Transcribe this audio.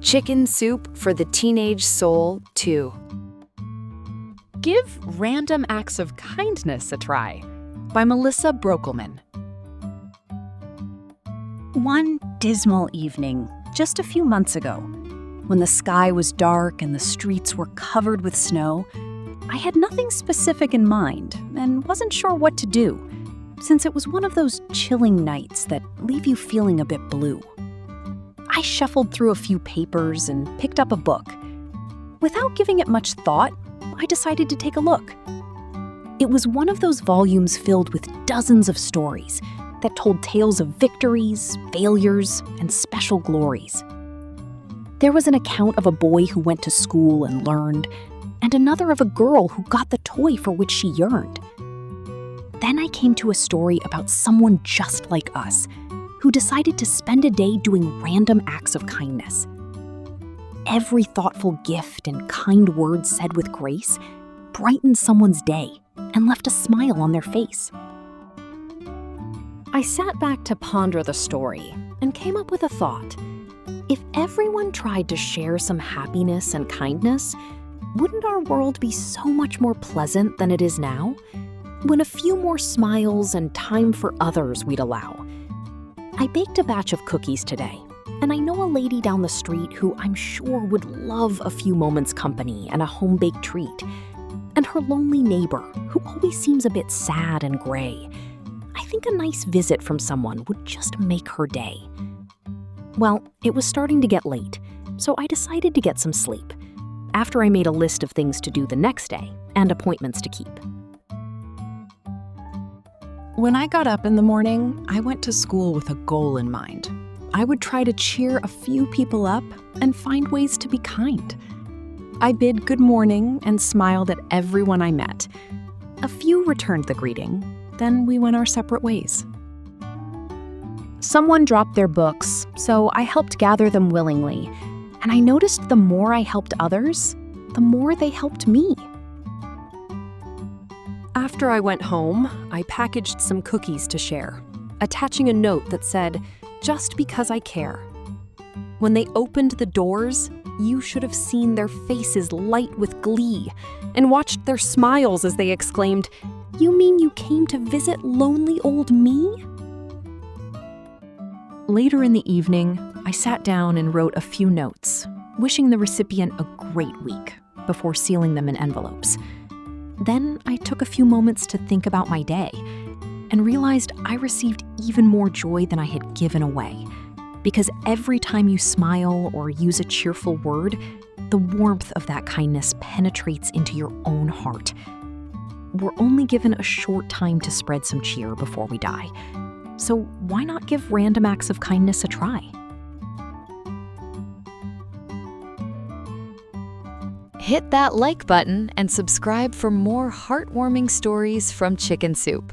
Chicken Soup for the Teenage Soul 2. Give Random Acts of Kindness a Try by Melissa Broeckelman. One dismal evening, just a few months ago, when the sky was dark and the streets were covered with snow, I had nothing specific in mind and wasn't sure what to do, since it was one of those chilling nights that leave you feeling a bit blue. I shuffled through a few papers and picked up a book. Without giving it much thought, I decided to take a look. It was one of those volumes filled with dozens of stories that told tales of victories, failures, and special glories. There was an account of a boy who went to school and learned, and another of a girl who got the toy for which she yearned. Then I came to a story about someone just like us, who decided to spend a day doing random acts of kindness. Every thoughtful gift and kind word said with grace brightened someone's day and left a smile on their face. I sat back to ponder the story and came up with a thought. If everyone tried to share some happiness and kindness, wouldn't our world be so much more pleasant than it is now? When a few more smiles and time for others we'd allow. I baked a batch of cookies today, and I know a lady down the street who I'm sure would love a few moments' company and a home-baked treat. And her lonely neighbor, who always seems a bit sad and gray. I think a nice visit from someone would just make her day. Well, it was starting to get late, so I decided to get some sleep, after I made a list of things to do the next day and appointments to keep. When I got up in the morning, I went to school with a goal in mind. I would try to cheer a few people up and find ways to be kind. I bid good morning and smiled at everyone I met. A few returned the greeting, then we went our separate ways. Someone dropped their books, so I helped gather them willingly. And I noticed the more I helped others, the more they helped me. After I went home, I packaged some cookies to share, attaching a note that said, "Just because I care." When they opened the doors, you should have seen their faces light with glee and watched their smiles as they exclaimed, "You mean you came to visit lonely old me?" Later in the evening, I sat down and wrote a few notes, wishing the recipient a great week before sealing them in envelopes. Then I took a few moments to think about my day and realized I received even more joy than I had given away. Because every time you smile or use a cheerful word, the warmth of that kindness penetrates into your own heart. We're only given a short time to spread some cheer before we die. So why not give random acts of kindness a try? Hit that like button and subscribe for more heartwarming stories from Chicken Soup.